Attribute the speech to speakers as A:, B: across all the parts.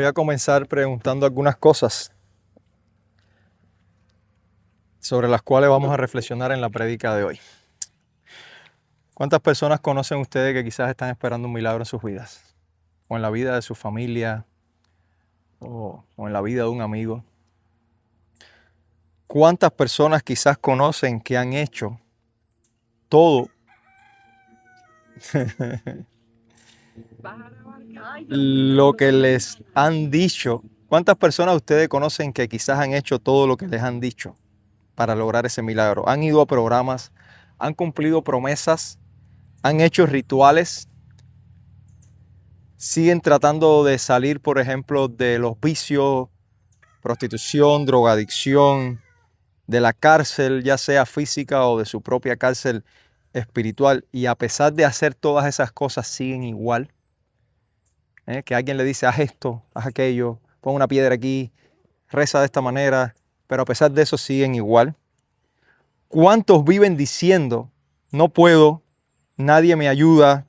A: Voy a comenzar preguntando algunas cosas sobre las cuales vamos a reflexionar en la prédica de hoy. ¿Cuántas personas conocen ustedes que quizás están esperando un milagro en sus vidas? O en la vida de su familia, o en la vida de un amigo. ¿Cuántas personas quizás conocen que han hecho todo lo que les han dicho? ¿Cuántas personas ustedes conocen que quizás han hecho todo lo que les han dicho para lograr ese milagro? Han ido a programas, han cumplido promesas, han hecho rituales, siguen tratando de salir, por ejemplo, de los vicios, prostitución, drogadicción, de la cárcel, ya sea física o de su propia cárcel espiritual, y a pesar de hacer todas esas cosas siguen igual. Que alguien le dice, haz esto, haz aquello, pon una piedra aquí, reza de esta manera, pero a pesar de eso siguen igual. ¿Cuántos viven diciendo, no puedo, nadie me ayuda,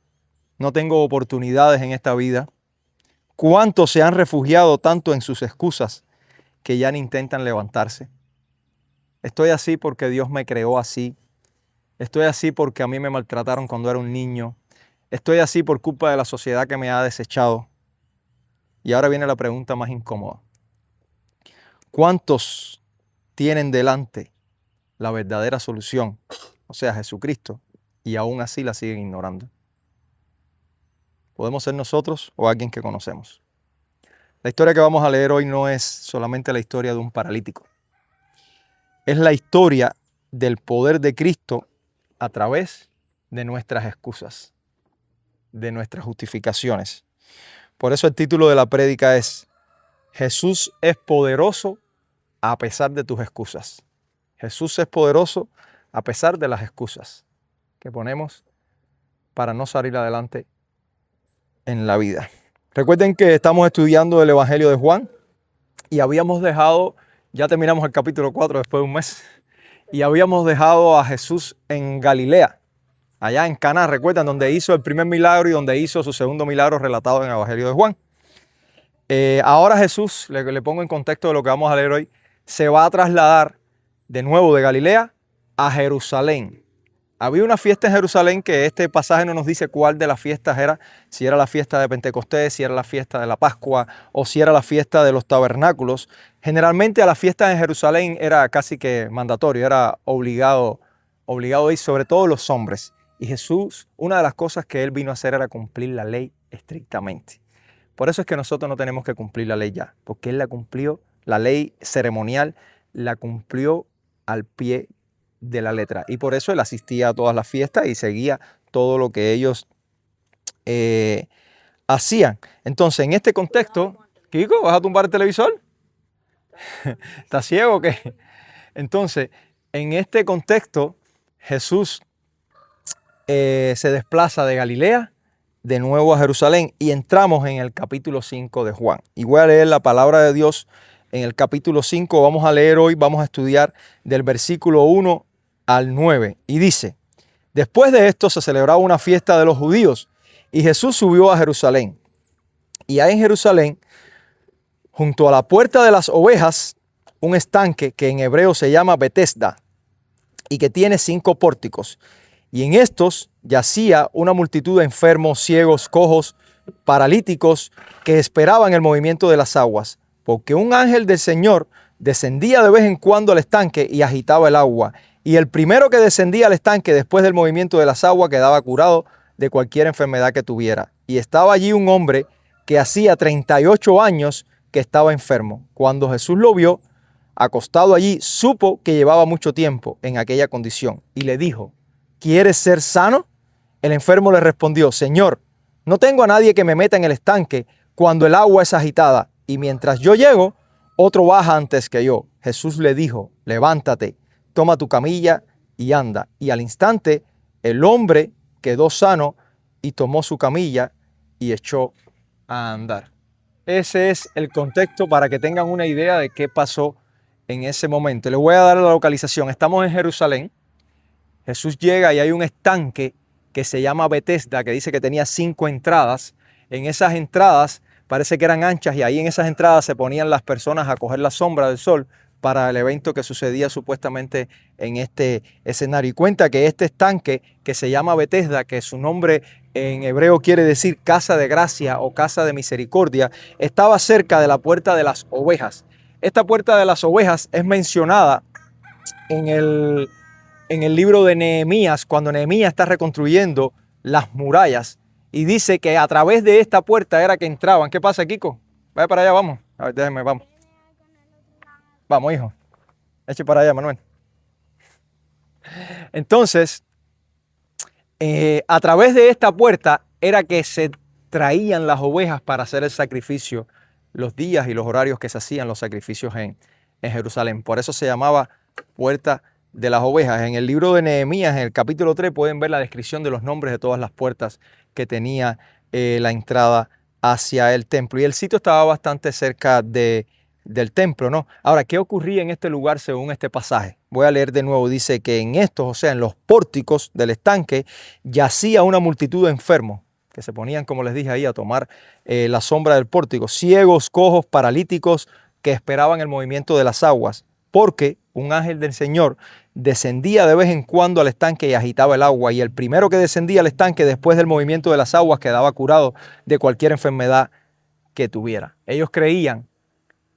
A: no tengo oportunidades en esta vida? ¿Cuántos se han refugiado tanto en sus excusas que ya ni intentan levantarse? Estoy así porque Dios me creó así. Estoy así porque a mí me maltrataron cuando era un niño. Estoy así por culpa de la sociedad que me ha desechado. Y ahora viene la pregunta más incómoda. ¿Cuántos tienen delante la verdadera solución, o sea, Jesucristo, y aún así la siguen ignorando? ¿Podemos ser nosotros o alguien que conocemos? La historia que vamos a leer hoy no es solamente la historia de un paralítico. Es la historia del poder de Cristo a través de nuestras excusas, de nuestras justificaciones. Por eso el título de la prédica es Jesús es poderoso a pesar de tus excusas. Jesús es poderoso a pesar de las excusas que ponemos para no salir adelante en la vida. Recuerden que estamos estudiando el Evangelio de Juan y habíamos dejado, ya terminamos el capítulo 4 después de un mes, y habíamos dejado a Jesús en Galilea, allá en Caná, recuerdan, donde hizo el primer milagro y donde hizo su segundo milagro relatado en el Evangelio de Juan. Ahora Jesús, le pongo en contexto de lo que vamos a leer hoy, se va a trasladar de nuevo de Galilea a Jerusalén. Había una fiesta en Jerusalén que este pasaje no nos dice cuál de las fiestas era, si era la fiesta de Pentecostés, si era la fiesta de la Pascua o si era la fiesta de los tabernáculos. Generalmente a las fiestas en Jerusalén era casi que mandatorio, era obligado ir, sobre todo los hombres. Y Jesús, una de las cosas que él vino a hacer era cumplir la ley estrictamente. Por eso es que nosotros no tenemos que cumplir la ley ya, porque él la cumplió, la ley ceremonial la cumplió al pie de la letra. Y por eso él asistía a todas las fiestas y seguía todo lo que ellos hacían. Entonces, en este contexto, Kiko, ¿vas a tumbar el televisor? ¿Estás ciego o qué? Entonces, en este contexto, Jesús se desplaza de Galilea de nuevo a Jerusalén y entramos en el capítulo 5 de Juan. Y voy a leer la palabra de Dios en el capítulo 5. Vamos a leer hoy, vamos a estudiar del versículo 1 al 9. Y dice, después de esto se celebraba una fiesta de los judíos y Jesús subió a Jerusalén. Y hay en Jerusalén, junto a la puerta de las ovejas, un estanque que en hebreo se llama Betesda y que tiene 5 pórticos. Y en estos yacía una multitud de enfermos, ciegos, cojos, paralíticos que esperaban el movimiento de las aguas, porque un ángel del Señor descendía de vez en cuando al estanque y agitaba el agua. Y el primero que descendía al estanque después del movimiento de las aguas quedaba curado de cualquier enfermedad que tuviera. Y estaba allí un hombre que hacía 38 años que estaba enfermo. Cuando Jesús lo vio acostado allí, supo que llevaba mucho tiempo en aquella condición y le dijo, ¿quieres ser sano? El enfermo le respondió, Señor, no tengo a nadie que me meta en el estanque cuando el agua es agitada, y mientras yo llego, otro baja antes que yo. Jesús le dijo, levántate, toma tu camilla y anda. Y al instante, el hombre quedó sano y tomó su camilla y echó a andar. Ese es el contexto para que tengan una idea de qué pasó en ese momento. Les voy a dar la localización. Estamos en Jerusalén. Jesús llega y hay un estanque que se llama Betesda, que dice que tenía 5 entradas. En esas entradas parece que eran anchas y ahí en esas entradas se ponían las personas a coger la sombra del sol para el evento que sucedía supuestamente en este escenario. Y cuenta que este estanque que se llama Betesda, que su nombre en hebreo quiere decir casa de gracia o casa de misericordia, estaba cerca de la puerta de las ovejas. Esta puerta de las ovejas es mencionada en el libro de Nehemías, cuando Nehemías está reconstruyendo las murallas y dice que a través de esta puerta era que entraban. ¿Qué pasa, Kiko? Vaya para allá, vamos. A ver, déjeme, vamos. Vamos, hijo. Eche para allá, Manuel. Entonces, a través de esta puerta era que se traían las ovejas para hacer el sacrificio, los días y los horarios que se hacían los sacrificios en Jerusalén. Por eso se llamaba puerta de las ovejas. En el libro de Nehemías, en el capítulo 3, pueden ver la descripción de los nombres de todas las puertas que tenía la entrada hacia el templo. Y el sitio estaba bastante cerca del templo, ¿no? Ahora, ¿qué ocurría en este lugar según este pasaje? Voy a leer de nuevo. Dice que en estos, o sea, en los pórticos del estanque, yacía una multitud de enfermos que se ponían, como les dije ahí, a tomar la sombra del pórtico, ciegos, cojos, paralíticos, que esperaban el movimiento de las aguas, porque un ángel del Señor descendía de vez en cuando al estanque y agitaba el agua, y el primero que descendía al estanque después del movimiento de las aguas quedaba curado de cualquier enfermedad que tuviera. Ellos creían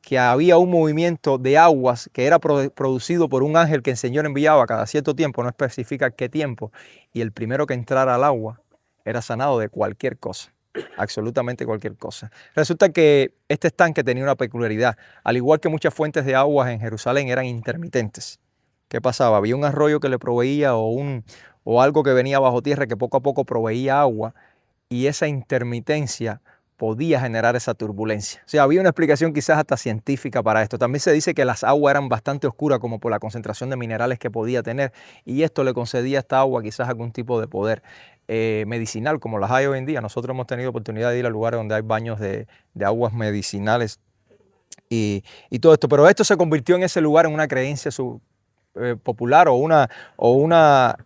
A: que había un movimiento de aguas que era producido por un ángel que el Señor enviaba cada cierto tiempo, no especifica qué tiempo, y el primero que entrara al agua era sanado de cualquier cosa, absolutamente cualquier cosa. Resulta que este estanque tenía una peculiaridad. Al igual que muchas fuentes de aguas en Jerusalén eran intermitentes. ¿Qué pasaba? Había un arroyo que le proveía o algo que venía bajo tierra que poco a poco proveía agua, y esa intermitencia podía generar esa turbulencia. O sea, había una explicación quizás hasta científica para esto. También se dice que las aguas eran bastante oscuras como por la concentración de minerales que podía tener, y esto le concedía a esta agua quizás algún tipo de poder medicinal como las hay hoy en día. Nosotros hemos tenido oportunidad de ir a lugares donde hay baños de aguas medicinales y todo esto, pero esto se convirtió en ese lugar en una creencia popular o una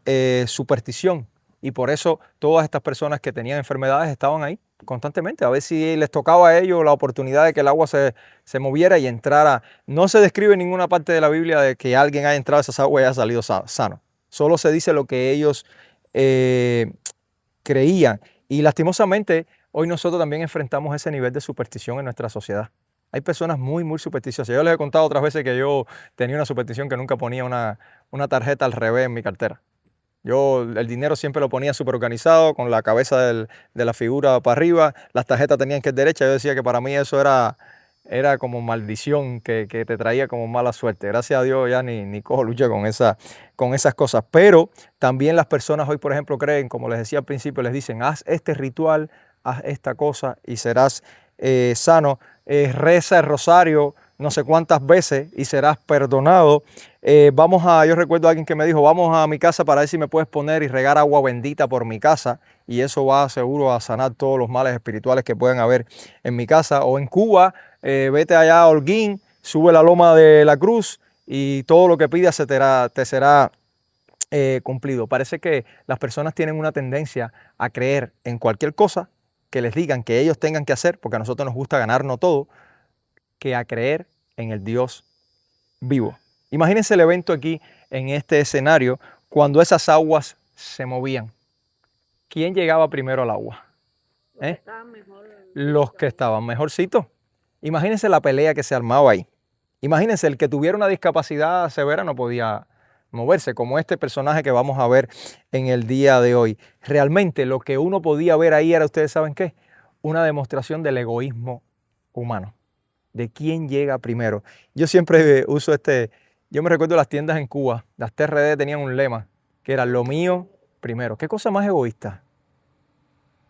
A: superstición, y por eso todas estas personas que tenían enfermedades estaban ahí constantemente, a ver si les tocaba a ellos la oportunidad de que el agua se moviera y entrara. No se describe en ninguna parte de la Biblia de que alguien haya entrado a esas aguas y haya salido sano. Solo se dice lo que ellos creían. Y lastimosamente, hoy nosotros también enfrentamos ese nivel de superstición en nuestra sociedad. Hay personas muy, muy supersticiosas. Yo les he contado otras veces que yo tenía una superstición que nunca ponía una tarjeta al revés en mi cartera. Yo el dinero siempre lo ponía súper organizado, con la cabeza de la figura para arriba. Las tarjetas tenían que ir derecha. Yo decía que para mí eso era como maldición, que te traía como mala suerte. Gracias a Dios ya ni cojo lucha con esas cosas. Pero también las personas hoy, por ejemplo, creen, como les decía al principio, les dicen, haz este ritual, haz esta cosa y serás sano. Reza el rosario no sé cuántas veces y serás perdonado. Yo recuerdo a alguien que me dijo, vamos a mi casa para ver si me puedes poner y regar agua bendita por mi casa, y eso va seguro a sanar todos los males espirituales que puedan haber en mi casa. O en Cuba, vete allá a Holguín, sube la loma de la Cruz y todo lo que pidas te será cumplido. Parece que las personas tienen una tendencia a creer en cualquier cosa que les digan que ellos tengan que hacer, porque a nosotros nos gusta ganarnos todo, que a creer en el Dios vivo. Imagínense el evento aquí en este escenario cuando esas aguas se movían. ¿Quién llegaba primero al agua? Los que estaban mejorcitos. Imagínense la pelea que se armaba ahí. Imagínense, el que tuviera una discapacidad severa no podía moverse, como este personaje que vamos a ver en el día de hoy. Realmente lo que uno podía ver ahí era, ¿ustedes saben qué? Una demostración del egoísmo humano, de quién llega primero. Yo siempre uso yo me recuerdo las tiendas en Cuba, las TRD tenían un lema, que era lo mío primero. ¿Qué cosa más egoísta?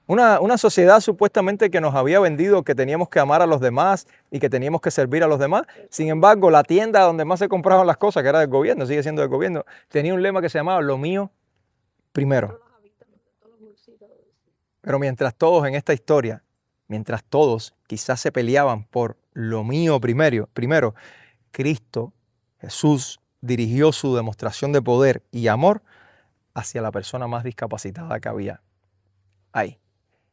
A: Una sociedad supuestamente que nos había vendido que teníamos que amar a los demás y que teníamos que servir a los demás. Sin embargo, la tienda donde más se compraban las cosas, que era del gobierno, sigue siendo del gobierno, tenía un lema que se llamaba lo mío primero. Pero mientras todos en esta historia, mientras todos quizás se peleaban por lo mío primero, Cristo, Jesús, dirigió su demostración de poder y amor hacia la persona más discapacitada que había ahí.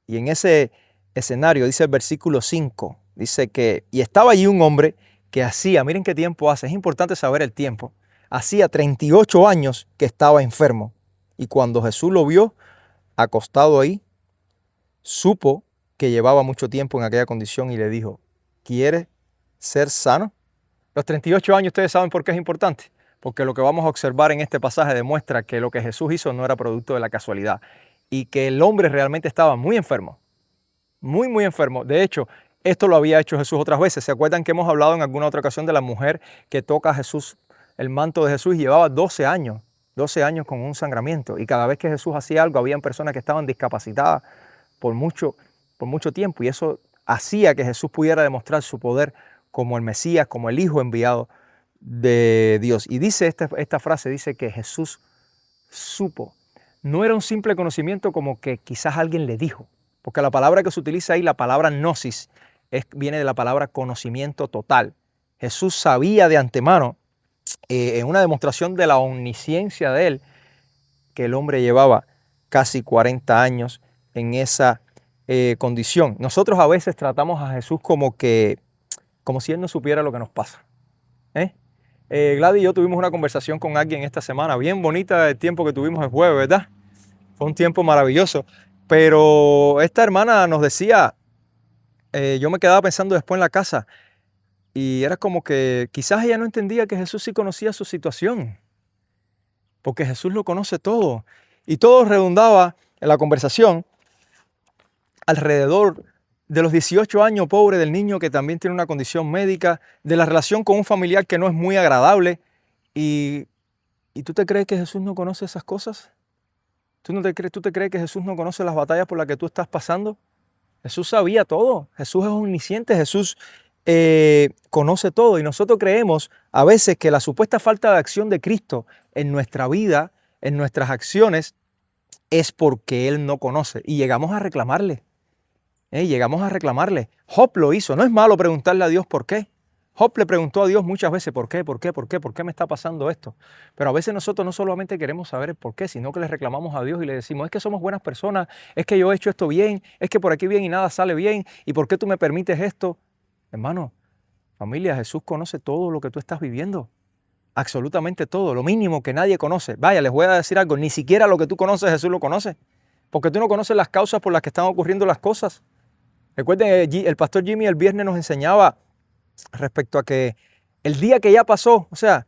A: Y en ese escenario. Dice el versículo 5, dice que, y estaba allí un hombre que hacía, miren qué tiempo hace, es importante saber el tiempo, hacía 38 años que estaba enfermo. Y cuando Jesús lo vio acostado ahí, supo que llevaba mucho tiempo en aquella condición y le dijo, ¿quieres ser sano? Los 38 años, ustedes saben por qué es importante. Porque lo que vamos a observar en este pasaje demuestra que lo que Jesús hizo no era producto de la casualidad y que el hombre realmente estaba muy enfermo, muy enfermo. De hecho, esto lo había hecho Jesús otras veces. ¿Se acuerdan que hemos hablado en alguna otra ocasión de la mujer que toca a Jesús, el manto de Jesús, y llevaba 12 años con un sangramiento? Y cada vez que Jesús hacía algo, habían personas que estaban discapacitadas por mucho tiempo, y eso hacía que Jesús pudiera demostrar su poder como el Mesías, como el Hijo enviado de Dios. Y dice esta frase, dice que Jesús supo. No era un simple conocimiento como que quizás alguien le dijo, porque la palabra que se utiliza ahí, la palabra gnosis, viene de la palabra conocimiento total. Jesús sabía de antemano, en una demostración de la omnisciencia de él, que el hombre llevaba casi 40 años en esa condición. Nosotros a veces tratamos a Jesús como si él no supiera lo que nos pasa. Gladys y yo tuvimos una conversación con alguien esta semana, bien bonita el tiempo que tuvimos el jueves, ¿verdad? Fue un tiempo maravilloso. Pero esta hermana nos decía, yo me quedaba pensando después en la casa, y era como que quizás ella no entendía que Jesús sí conocía su situación, porque Jesús lo conoce todo. Y todo redundaba en la conversación alrededor de los 18 años, pobre del niño que también tiene una condición médica, de la relación con un familiar que no es muy agradable. ¿Y tú te crees que Jesús no conoce esas cosas? ¿Tú te crees que Jesús no conoce las batallas por las que tú estás pasando? Jesús sabía todo. Jesús es omnisciente. Jesús conoce todo. Y nosotros creemos a veces que la supuesta falta de acción de Cristo en nuestra vida, en nuestras acciones, es porque Él no conoce. Y llegamos a reclamarle. Llegamos a reclamarle. Job lo hizo. No es malo preguntarle a Dios por qué. Job le preguntó a Dios muchas veces por qué me está pasando esto. Pero a veces nosotros no solamente queremos saber el por qué, sino que le reclamamos a Dios y le decimos, es que somos buenas personas, es que yo he hecho esto bien, es que por aquí bien y nada sale bien, ¿y por qué tú me permites esto? Hermano, familia, Jesús conoce todo lo que tú estás viviendo. Absolutamente todo, lo mínimo que nadie conoce. Vaya, les voy a decir algo, ni siquiera lo que tú conoces Jesús lo conoce, porque tú no conoces las causas por las que están ocurriendo las cosas. Recuerden, el pastor Jimmy el viernes nos enseñaba respecto a que el día que ya pasó, o sea,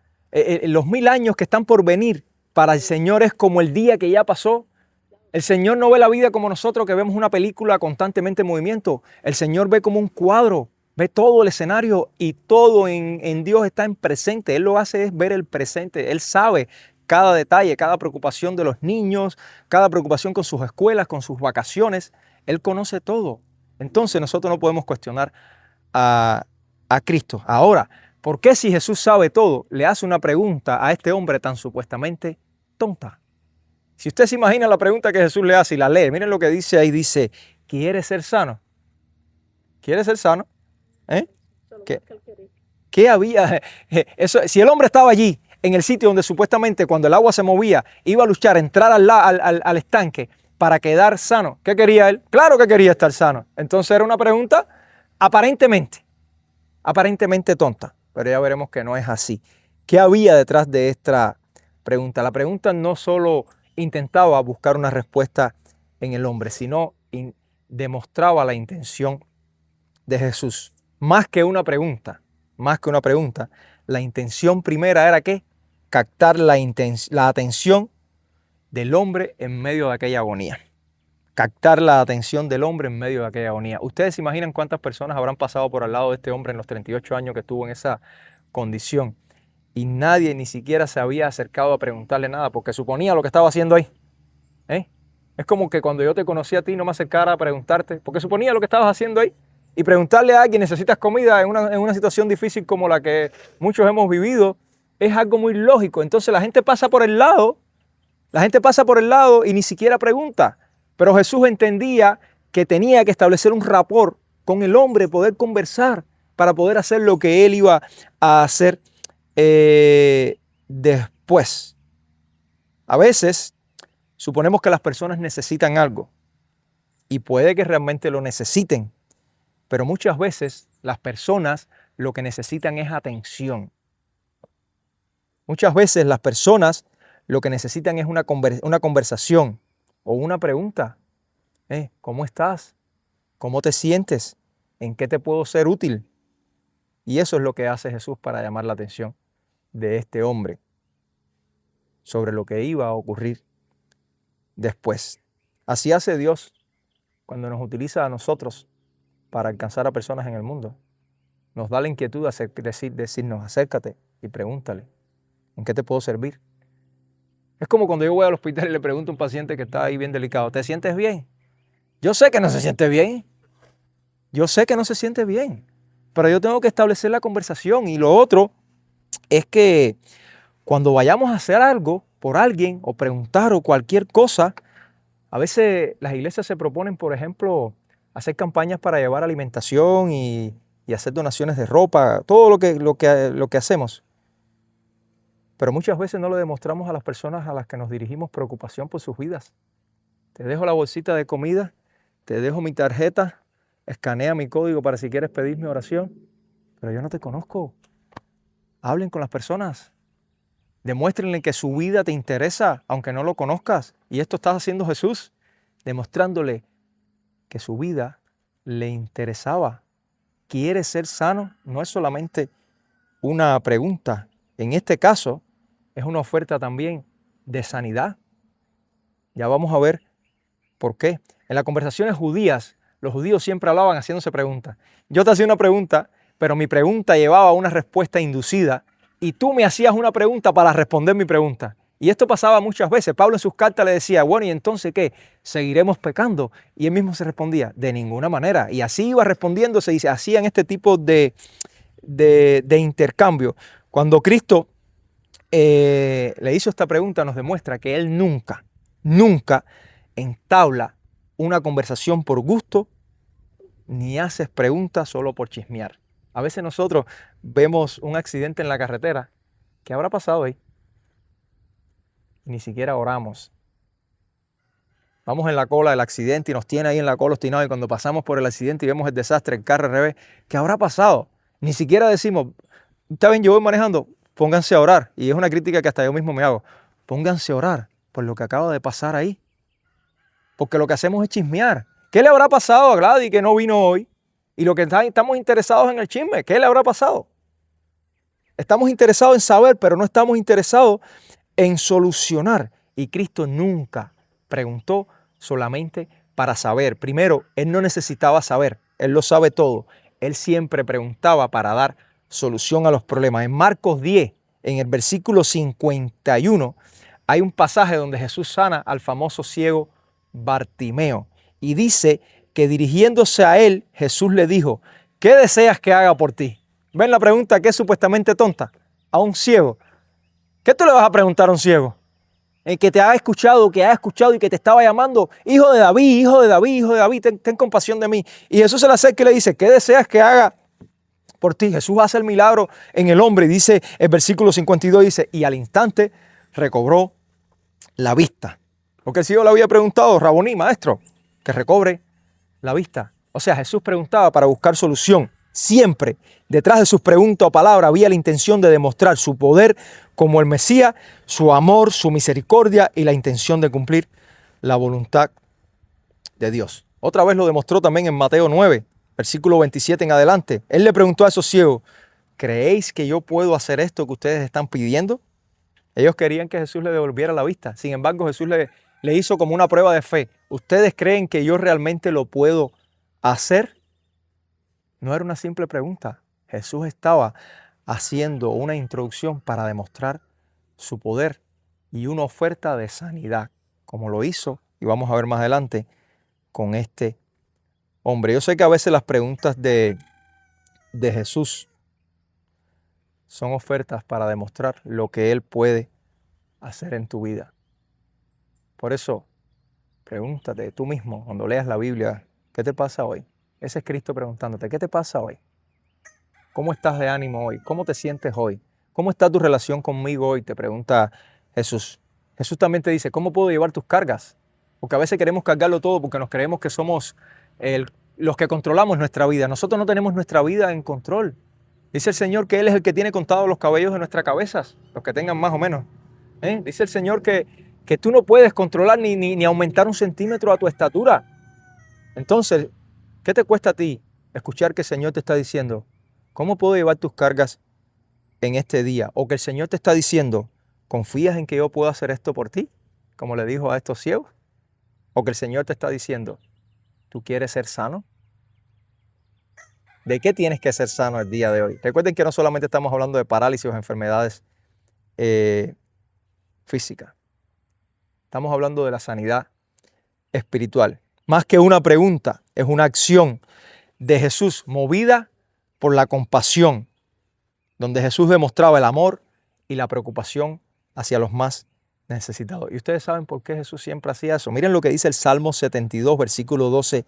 A: los 1000 años que están por venir, para el Señor es como el día que ya pasó. El Señor no ve la vida como nosotros, que vemos una película constantemente en movimiento. El Señor ve como un cuadro, ve todo el escenario, y todo en Dios está en presente. Él lo hace es ver el presente. Él sabe cada detalle, cada preocupación de los niños, cada preocupación con sus escuelas, con sus vacaciones. Él conoce todo. Entonces nosotros no podemos cuestionar a Cristo. Ahora, ¿por qué si Jesús sabe todo, le hace una pregunta a este hombre tan supuestamente tonta? Si usted se imagina la pregunta que Jesús le hace y la lee, miren lo que dice ahí, dice, ¿quieres ser sano? ¿Quieres ser sano? ¿Qué había? Si el hombre estaba allí, en el sitio donde supuestamente cuando el agua se movía, iba a luchar, entrar al estanque para quedar sano, ¿qué quería él? Claro que quería estar sano. Entonces era una pregunta aparentemente tonta, pero ya veremos que no es así. ¿Qué había detrás de esta pregunta? La pregunta no solo intentaba buscar una respuesta en el hombre, sino demostraba la intención de Jesús. Más que una pregunta, la intención primera era ¿qué? Captar la atención del hombre en medio de aquella agonía. Captar la atención del hombre en medio de aquella agonía. ¿Ustedes se imaginan cuántas personas habrán pasado por al lado de este hombre en los 38 años que estuvo en esa condición? Y nadie ni siquiera se había acercado a preguntarle nada porque suponía lo que estaba haciendo ahí. Es como que cuando yo te conocí a ti no me acercara a preguntarte, porque suponía lo que estabas haciendo ahí. Y preguntarle a alguien, ¿necesitas comida en una situación difícil como la que muchos hemos vivido? Es algo muy lógico. Entonces la gente pasa por el lado y ni siquiera pregunta. Pero Jesús entendía que tenía que establecer un rapport con el hombre, poder conversar para poder hacer lo que él iba a hacer después. A veces suponemos que las personas necesitan algo y puede que realmente lo necesiten, pero muchas veces las personas lo que necesitan es atención. Muchas veces las personas lo que necesitan es una conversación o una pregunta. ¿Cómo estás? ¿Cómo te sientes? ¿En qué te puedo ser útil? Y eso es lo que hace Jesús para llamar la atención de este hombre sobre lo que iba a ocurrir después. Así hace Dios cuando nos utiliza a nosotros para alcanzar a personas en el mundo. Nos da la inquietud de decirnos, acércate y pregúntale, ¿en qué te puedo servir? Es como cuando yo voy al hospital y le pregunto a un paciente que está ahí bien delicado, ¿te sientes bien? Yo sé que no se siente bien. Yo sé que no se siente bien, pero yo tengo que establecer la conversación. Y lo otro es que cuando vayamos a hacer algo por alguien o preguntar o cualquier cosa, a veces las iglesias se proponen, por ejemplo, hacer campañas para llevar alimentación y hacer donaciones de ropa, todo lo que hacemos. Pero muchas veces no le demostramos a las personas a las que nos dirigimos preocupación por sus vidas. Te dejo la bolsita de comida, te dejo mi tarjeta, escanea mi código para si quieres pedir mi oración, pero yo no te conozco. Hablen con las personas. Demuéstrenle que su vida te interesa, aunque no lo conozcas. Y esto está haciendo Jesús, demostrándole que su vida le interesaba. ¿Quiere ser sano? No es solamente una pregunta. En este caso, es una oferta también de sanidad. Ya vamos a ver por qué. En las conversaciones judías, los judíos siempre hablaban haciéndose preguntas. Yo te hacía una pregunta, pero mi pregunta llevaba a una respuesta inducida y tú me hacías una pregunta para responder mi pregunta. Y esto pasaba muchas veces. Pablo en sus cartas le decía, bueno, ¿y entonces qué? ¿Seguiremos pecando? Y él mismo se respondía, de ninguna manera. Y así iba respondiéndose y se hacían este tipo de intercambio. Cuando Cristo le hizo esta pregunta, nos demuestra que él nunca entabla una conversación por gusto, ni haces preguntas solo por chismear. A veces nosotros vemos un accidente en la carretera. ¿Qué habrá pasado ahí? Ni siquiera oramos. Vamos en la cola del accidente y nos tiene ahí en la cola obstinado, y cuando pasamos por el accidente y vemos el desastre, el carro al revés, ¿qué habrá pasado? Ni siquiera decimos, está bien, yo voy manejando, pónganse a orar. Y es una crítica que hasta yo mismo me hago. Pónganse a orar por lo que acaba de pasar ahí. Porque lo que hacemos es chismear. ¿Qué le habrá pasado a Gladys que no vino hoy? Y lo que estamos interesados en el chisme, ¿qué le habrá pasado? Estamos interesados en saber, pero no estamos interesados en solucionar. Y Cristo nunca preguntó solamente para saber. Primero, Él no necesitaba saber. Él lo sabe todo. Él siempre preguntaba para dar solución a los problemas. En Marcos 10, en el versículo 51, hay un pasaje donde Jesús sana al famoso ciego Bartimeo. Y dice que dirigiéndose a él, Jesús le dijo, ¿qué deseas que haga por ti? ¿Ven la pregunta que es supuestamente tonta? A un ciego. ¿Qué tú le vas a preguntar a un ciego? El que te ha escuchado y que te estaba llamando, hijo de David, hijo de David, hijo de David, ten compasión de mí. Y Jesús se le acerca y le dice, ¿qué deseas que haga por ti? Jesús hace el milagro en el hombre y dice, el versículo 52 dice, y al instante recobró la vista. Porque el ciego le había preguntado, Raboní, maestro, que recobre la vista. O sea, Jesús preguntaba para buscar solución. Siempre detrás de sus preguntas o palabras había la intención de demostrar su poder como el Mesías, su amor, su misericordia y la intención de cumplir la voluntad de Dios. Otra vez lo demostró también en Mateo 9, versículo 27 en adelante. Él le preguntó a esos ciegos, ¿creéis que yo puedo hacer esto que ustedes están pidiendo? Ellos querían que Jesús le devolviera la vista. Sin embargo, Jesús le hizo como una prueba de fe. ¿Ustedes creen que yo realmente lo puedo hacer? No era una simple pregunta. Jesús estaba haciendo una introducción para demostrar su poder y una oferta de sanidad, como lo hizo, y vamos a ver más adelante, con este hombre. Yo sé que a veces las preguntas de Jesús son ofertas para demostrar lo que Él puede hacer en tu vida. Por eso, pregúntate tú mismo cuando leas la Biblia, ¿qué te pasa hoy? Ese es Cristo preguntándote, ¿qué te pasa hoy? ¿Cómo estás de ánimo hoy? ¿Cómo te sientes hoy? ¿Cómo está tu relación conmigo hoy? Te pregunta Jesús. Jesús también te dice, ¿cómo puedo llevar tus cargas? Porque a veces queremos cargarlo todo porque nos creemos que somos los que controlamos nuestra vida. Nosotros no tenemos nuestra vida en control. Dice el Señor que Él es el que tiene contados los cabellos de nuestras cabezas, los que tengan más o menos. Dice el Señor que tú no puedes controlar ni aumentar un centímetro a tu estatura. Entonces, ¿qué te cuesta a ti escuchar que el Señor te está diciendo, ¿cómo puedo llevar tus cargas en este día? O que el Señor te está diciendo, ¿confías en que yo puedo hacer esto por ti? Como le dijo a estos ciegos. O que el Señor te está diciendo, ¿tú quieres ser sano? ¿De qué tienes que ser sano el día de hoy? Recuerden que no solamente estamos hablando de parálisis o enfermedades físicas. Estamos hablando de la sanidad espiritual. Más que una pregunta, es una acción de Jesús movida por la compasión, donde Jesús demostraba el amor y la preocupación hacia los más necesitados. Y ustedes saben por qué Jesús siempre hacía eso. Miren lo que dice el Salmo 72, versículo 12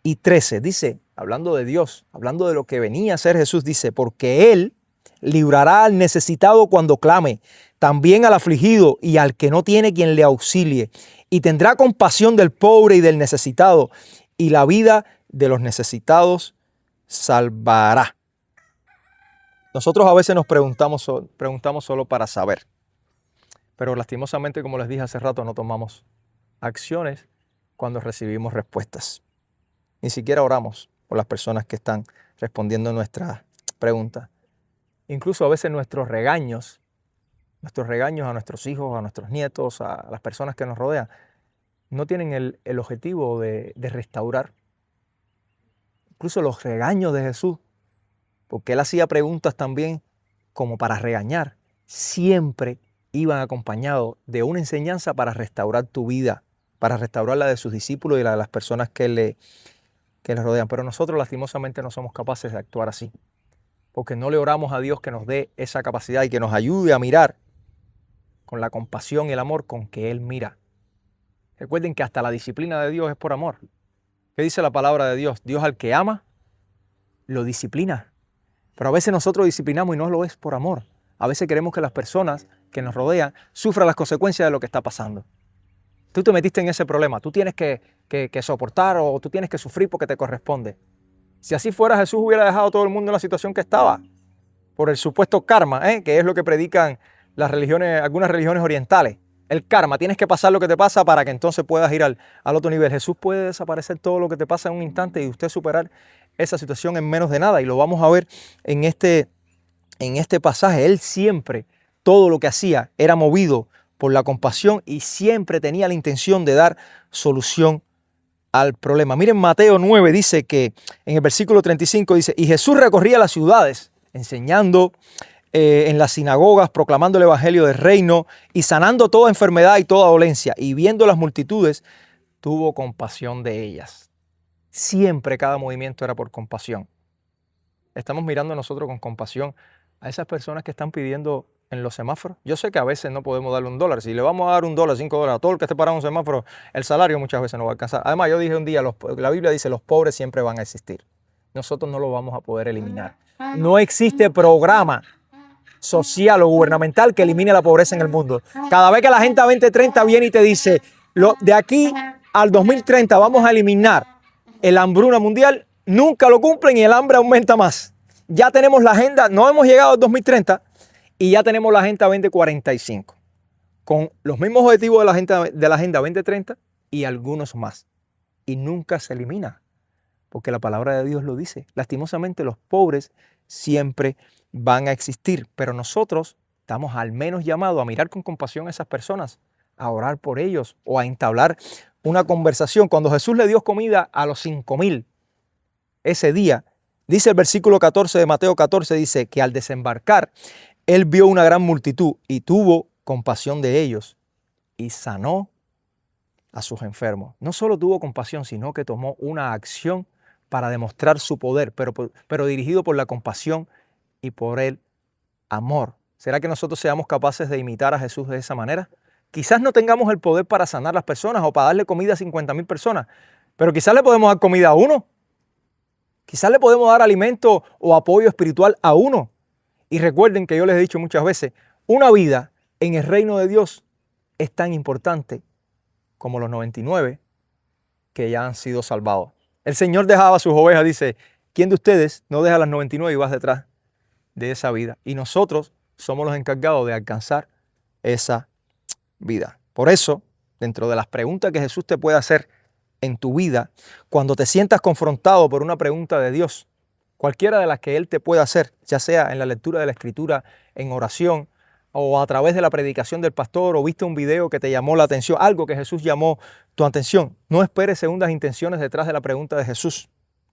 A: y 13. Dice, hablando de Dios, hablando de lo que venía a ser Jesús, dice, porque Él librará al necesitado cuando clame, también al afligido y al que no tiene quien le auxilie, y tendrá compasión del pobre y del necesitado, y la vida de los necesitados salvará. Nosotros a veces nos preguntamos solo para saber, pero lastimosamente, como les dije hace rato, no tomamos acciones cuando recibimos respuestas. Ni siquiera oramos por las personas que están respondiendo nuestras preguntas. Incluso a veces nuestros regaños a nuestros hijos, a nuestros nietos, a las personas que nos rodean, no tienen el objetivo de restaurar. Incluso los regaños de Jesús, porque Él hacía preguntas también como para regañar, siempre iban acompañados de una enseñanza para restaurar tu vida, para restaurar la de sus discípulos y la de las personas que le rodean. Pero nosotros lastimosamente no somos capaces de actuar así, porque no le oramos a Dios que nos dé esa capacidad y que nos ayude a mirar con la compasión y el amor con que Él mira. Recuerden que hasta la disciplina de Dios es por amor. ¿Qué dice la palabra de Dios? Dios al que ama, lo disciplina. Pero a veces nosotros disciplinamos y no lo es por amor. A veces queremos que las personas que nos rodean sufran las consecuencias de lo que está pasando. Tú te metiste en ese problema, tú tienes que soportar o tú tienes que sufrir porque te corresponde. Si así fuera, Jesús hubiera dejado a todo el mundo en la situación que estaba, por el supuesto karma, que es lo que predican algunas religiones orientales. El karma, tienes que pasar lo que te pasa para que entonces puedas ir al otro nivel. Jesús puede desaparecer todo lo que te pasa en un instante y usted superar esa situación en menos de nada. Y lo vamos a ver en este pasaje. Él siempre, todo lo que hacía era movido por la compasión y siempre tenía la intención de dar solución al problema. Miren, Mateo 9 dice que en el versículo 35 dice, y Jesús recorría las ciudades enseñando en las sinagogas, proclamando el evangelio del reino y sanando toda enfermedad y toda dolencia. Y viendo las multitudes, tuvo compasión de ellas. Siempre cada movimiento era por compasión. Estamos mirando nosotros con compasión a esas personas que están pidiendo en los semáforos. Yo sé que a veces no podemos darle $1. Si le vamos a dar $1, $5 a todo el que esté parado en un semáforo, el salario muchas veces no va a alcanzar. Además, yo dije un día, la Biblia dice, los pobres siempre van a existir. Nosotros no lo vamos a poder eliminar. No existe programa social o gubernamental que elimine la pobreza en el mundo. Cada vez que la Agenda 2030 viene y te dice, de aquí al 2030 vamos a eliminar el hambruna mundial, nunca lo cumplen y el hambre aumenta más. Ya tenemos la agenda, no hemos llegado al 2030 y ya tenemos la Agenda 2045 con los mismos objetivos de la Agenda 2030 y algunos más. Y nunca se elimina, porque la palabra de Dios lo dice. Lastimosamente los pobres siempre van a existir, pero nosotros estamos al menos llamados a mirar con compasión a esas personas, a orar por ellos o a entablar una conversación. Cuando Jesús le dio comida a los 5,000 ese día, dice el versículo 14 de Mateo 14, dice que al desembarcar, Él vio una gran multitud y tuvo compasión de ellos y sanó a sus enfermos. No solo tuvo compasión, sino que tomó una acción para demostrar su poder, pero dirigido por la compasión y por el amor. ¿Será que nosotros seamos capaces de imitar a Jesús de esa manera? Quizás no tengamos el poder para sanar a las personas o para darle comida a 50,000 personas, pero quizás le podemos dar comida a uno. Quizás le podemos dar alimento o apoyo espiritual a uno. Y recuerden que yo les he dicho muchas veces, una vida en el reino de Dios es tan importante como los 99 que ya han sido salvados. El Señor dejaba a sus ovejas, dice, ¿quién de ustedes no deja las 99 y va detrás de esa vida? Y nosotros somos los encargados de alcanzar esa vida. Por eso, dentro de las preguntas que Jesús te puede hacer en tu vida, cuando te sientas confrontado por una pregunta de Dios, cualquiera de las que Él te pueda hacer, ya sea en la lectura de la Escritura, en oración, o a través de la predicación del pastor, o viste un video que te llamó la atención, algo que Jesús llamó tu atención, no esperes segundas intenciones detrás de la pregunta de Jesús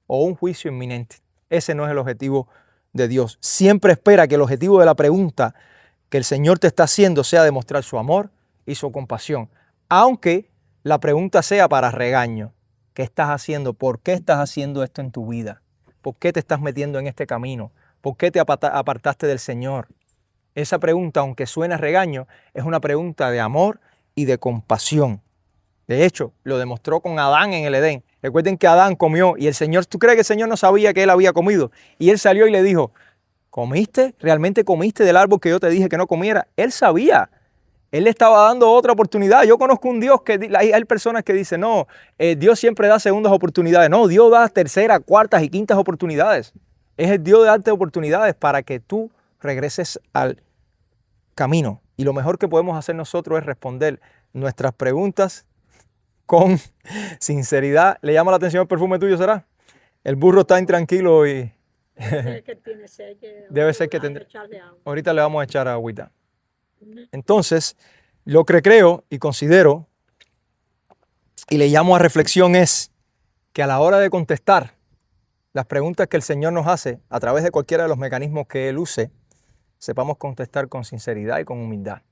A: o un juicio inminente. Ese no es el objetivo de Dios. Siempre espera que el objetivo de la pregunta que el Señor te está haciendo sea demostrar su amor y su compasión, aunque la pregunta sea para regaño. ¿Qué estás haciendo? ¿Por qué estás haciendo esto en tu vida? ¿Por qué te estás metiendo en este camino? ¿Por qué te apartaste del Señor? Esa pregunta, aunque suene a regaño, es una pregunta de amor y de compasión. De hecho, lo demostró con Adán en el Edén. Recuerden que Adán comió y el Señor, ¿tú crees que el Señor no sabía que él había comido? Y él salió y le dijo, ¿comiste? ¿Realmente comiste del árbol que yo te dije que no comiera? Él sabía. Él le estaba dando otra oportunidad. Yo conozco un Dios que hay personas que dicen, no, Dios siempre da segundas oportunidades. No, Dios da terceras, cuartas y quintas oportunidades. Es el Dios de darte oportunidades para que tú regreses al camino. Y lo mejor que podemos hacer nosotros es responder nuestras preguntas con sinceridad. ¿Le llama la atención el perfume tuyo, será? El burro está intranquilo y debe ser que tendrá. Ahorita le vamos a echar agüita. Entonces, lo que creo y considero y le llamo a reflexión es que a la hora de contestar las preguntas que el Señor nos hace a través de cualquiera de los mecanismos que Él use, sepamos contestar con sinceridad y con humildad.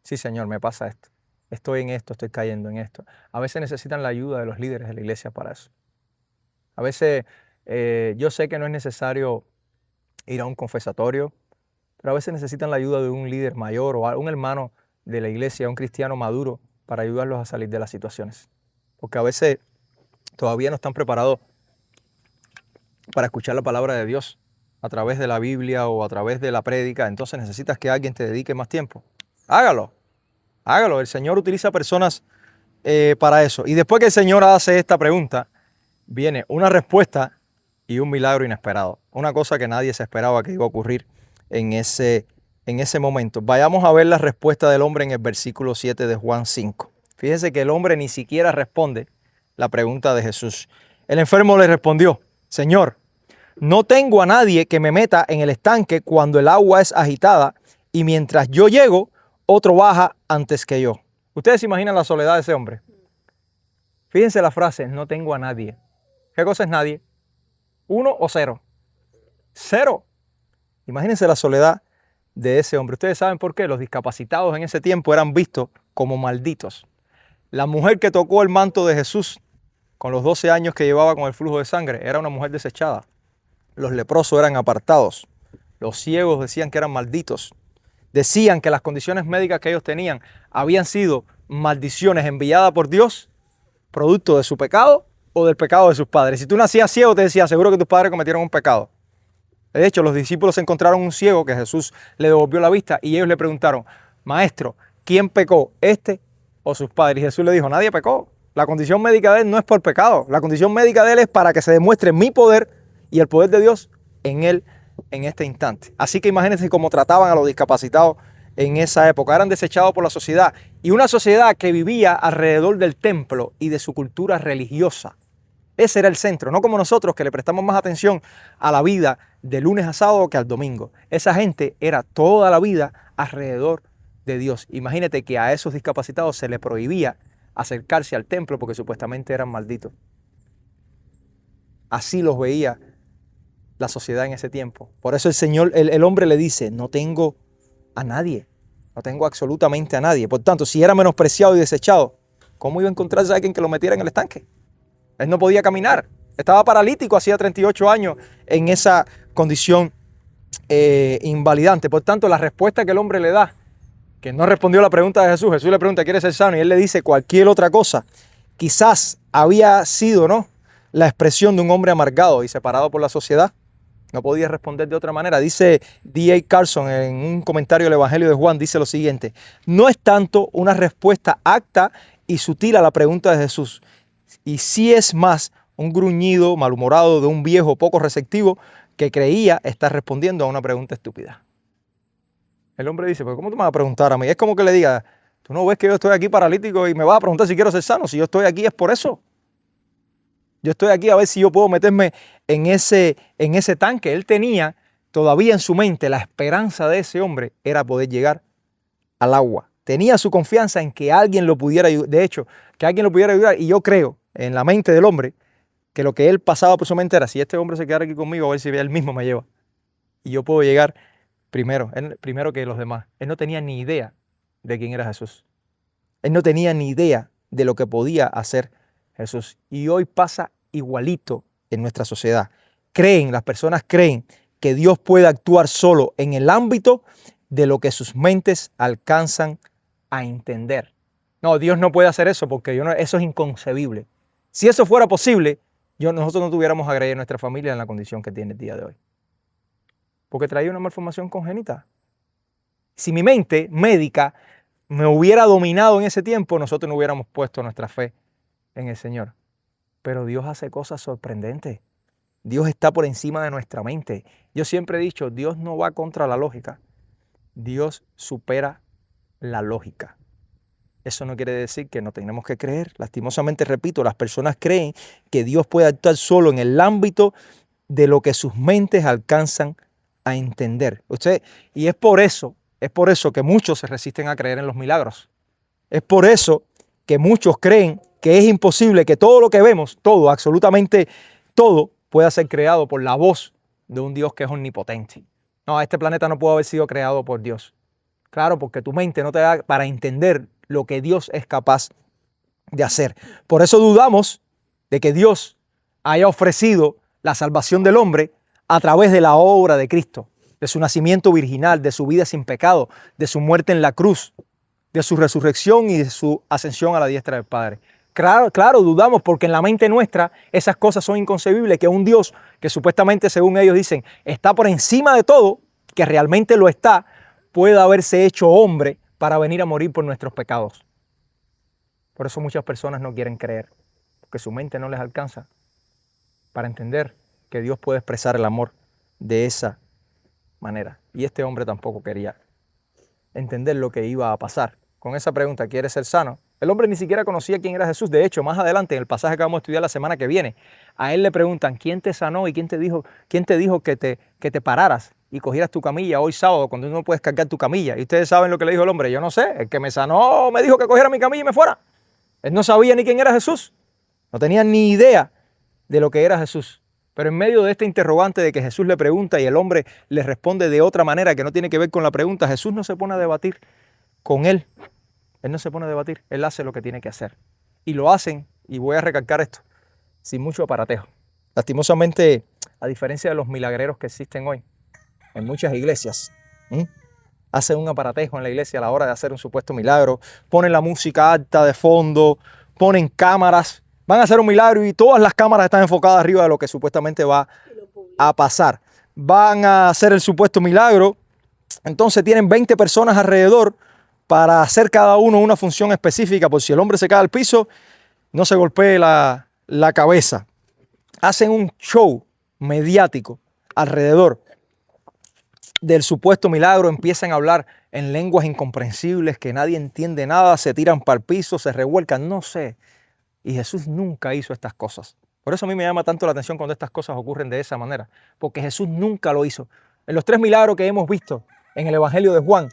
A: Sí, Señor, me pasa esto. Estoy en esto, estoy cayendo en esto. A veces necesitan la ayuda de los líderes de la iglesia para eso. A veces yo sé que no es necesario ir a un confesatorio, pero a veces necesitan la ayuda de un líder mayor o un hermano de la iglesia, un cristiano maduro, para ayudarlos a salir de las situaciones. Porque a veces todavía no están preparados para escuchar la palabra de Dios a través de la Biblia o a través de la prédica. Entonces necesitas que alguien te dedique más tiempo. Hágalo. Hágalo. El Señor utiliza personas para eso. Y después que el Señor hace esta pregunta, viene una respuesta y un milagro inesperado. Una cosa que nadie se esperaba que iba a ocurrir en ese momento. Vayamos a ver la respuesta del hombre en el versículo 7 de Juan 5. Fíjense que el hombre ni siquiera responde la pregunta de Jesús. El enfermo le respondió, Señor, no tengo a nadie que me meta en el estanque cuando el agua es agitada y mientras yo llego, otro baja antes que yo. ¿Ustedes se imaginan la soledad de ese hombre? Fíjense la frase, no tengo a nadie. ¿Qué cosa es nadie? ¿1 o 0? 0. Imagínense la soledad de ese hombre. Ustedes saben por qué. Los discapacitados en ese tiempo eran vistos como malditos. La mujer que tocó el manto de Jesús con los 12 años que llevaba con el flujo de sangre era una mujer desechada. Los leprosos eran apartados. Los ciegos decían que eran malditos. Decían que las condiciones médicas que ellos tenían habían sido maldiciones enviadas por Dios, producto de su pecado o del pecado de sus padres. Si tú nacías ciego, te decía, seguro que tus padres cometieron un pecado. De hecho, los discípulos encontraron un ciego que Jesús le devolvió la vista y ellos le preguntaron, Maestro, ¿quién pecó, este o sus padres? Y Jesús le dijo, nadie pecó. La condición médica de él no es por pecado. La condición médica de él es para que se demuestre mi poder y el poder de Dios en él en este instante. Así que imagínense cómo trataban a los discapacitados en esa época. Eran desechados por la sociedad y una sociedad que vivía alrededor del templo y de su cultura religiosa. Ese era el centro, no como nosotros que le prestamos más atención a la vida de lunes a sábado que al domingo. Esa gente era toda la vida alrededor de Dios. Imagínate que a esos discapacitados se les prohibía acercarse al templo porque supuestamente eran malditos. Así los veía la sociedad en ese tiempo. Por eso el Señor, el hombre le dice, no tengo a nadie, no tengo absolutamente a nadie. Por tanto, si era menospreciado y desechado, ¿cómo iba a encontrarse a alguien que lo metiera en el estanque? Él no podía caminar, estaba paralítico, hacía 38 años en esa condición invalidante. Por tanto, la respuesta que el hombre le da, que no respondió a la pregunta de Jesús, Jesús le pregunta, ¿quieres ser sano? Y él le dice cualquier otra cosa. Quizás había sido, ¿no?, la expresión de un hombre amargado y separado por la sociedad. No podía responder de otra manera. Dice D.A. Carson en un comentario del Evangelio de Juan, dice lo siguiente, no es tanto una respuesta apta y sutil a la pregunta de Jesús. Y sí es más un gruñido malhumorado de un viejo poco receptivo que creía estar respondiendo a una pregunta estúpida. El hombre dice, pero ¿cómo tú me vas a preguntar a mí? Es como que le diga, tú no ves que yo estoy aquí paralítico y me vas a preguntar si quiero ser sano. Si yo estoy aquí es por eso. Yo estoy aquí a ver si yo puedo meterme en ese tanque. Él tenía todavía en su mente la esperanza de ese hombre era poder llegar al agua. Tenía su confianza en que alguien lo pudiera ayudar. De hecho, que alguien lo pudiera ayudar. Y yo creo en la mente del hombre que lo que él pasaba por su mente era, si este hombre se quedara aquí conmigo, a ver si él mismo me lleva. Y yo puedo llegar primero que los demás. Él no tenía ni idea de quién era Jesús. Él no tenía ni idea de lo que podía hacer Jesús. Y hoy pasa igualito en nuestra sociedad. Las personas creen que Dios puede actuar solo en el ámbito de lo que sus mentes alcanzan a entender. No, Dios no puede hacer eso porque eso es inconcebible. Si eso fuera posible, nosotros no tuviéramos a Grey en nuestra familia en la condición que tiene el día de hoy. Porque traía una malformación congénita. Si mi mente médica me hubiera dominado en ese tiempo, nosotros no hubiéramos puesto nuestra fe en el Señor. Pero Dios hace cosas sorprendentes. Dios está por encima de nuestra mente. Yo siempre he dicho, Dios no va contra la lógica. Dios supera la lógica. Eso no quiere decir que no tenemos que creer. Lastimosamente, repito, las personas creen que Dios puede actuar solo en el ámbito de lo que sus mentes alcanzan a entender. Y es por eso que muchos se resisten a creer en los milagros. Es por eso que muchos creen que es imposible que todo lo que vemos, todo, absolutamente todo, pueda ser creado por la voz de un Dios que es omnipotente. No, este planeta no puede haber sido creado por Dios. Claro, porque tu mente no te da para entender lo que Dios es capaz de hacer. Por eso dudamos de que Dios haya ofrecido la salvación del hombre a través de la obra de Cristo, de su nacimiento virginal, de su vida sin pecado, de su muerte en la cruz, de su resurrección y de su ascensión a la diestra del Padre. Claro, dudamos porque en la mente nuestra esas cosas son inconcebibles, que un Dios que supuestamente, según ellos dicen, está por encima de todo, que realmente lo está, pueda haberse hecho hombre para venir a morir por nuestros pecados. Por eso muchas personas no quieren creer, porque su mente no les alcanza para entender que Dios puede expresar el amor de esa manera. Y este hombre tampoco quería entender lo que iba a pasar. Con esa pregunta, ¿quieres ser sano? El hombre ni siquiera conocía quién era Jesús. De hecho, más adelante, en el pasaje que vamos a estudiar la semana que viene, a él le preguntan, ¿quién te sanó y quién te dijo que te pararas y cogieras tu camilla hoy sábado cuando tú no puedes cargar tu camilla? Y ustedes saben lo que le dijo el hombre. Yo no sé, el que me sanó me dijo que cogiera mi camilla y me fuera. Él no sabía ni quién era Jesús. No tenía ni idea de lo que era Jesús. Pero en medio de este interrogante de que Jesús le pregunta y el hombre le responde de otra manera que no tiene que ver con la pregunta, Jesús no se pone a debatir con él. Él no se pone a debatir, él hace lo que tiene que hacer. Y lo hacen, y voy a recalcar esto, sin mucho aparatejo. Lastimosamente, a diferencia de los milagreros que existen hoy, en muchas iglesias, hacen un aparatejo en la iglesia a la hora de hacer un supuesto milagro, ponen la música alta de fondo, ponen cámaras, van a hacer un milagro y todas las cámaras están enfocadas arriba de lo que supuestamente va a pasar. Van a hacer el supuesto milagro, entonces tienen 20 personas alrededor para hacer cada uno una función específica, por si el hombre se cae al piso, no se golpee la cabeza. Hacen un show mediático alrededor del supuesto milagro, empiezan a hablar en lenguas incomprensibles que nadie entiende nada, se tiran para el piso, se revuelcan, no sé. Y Jesús nunca hizo estas cosas. Por eso a mí me llama tanto la atención cuando estas cosas ocurren de esa manera, porque Jesús nunca lo hizo. En los 3 milagros que hemos visto en el Evangelio de Juan,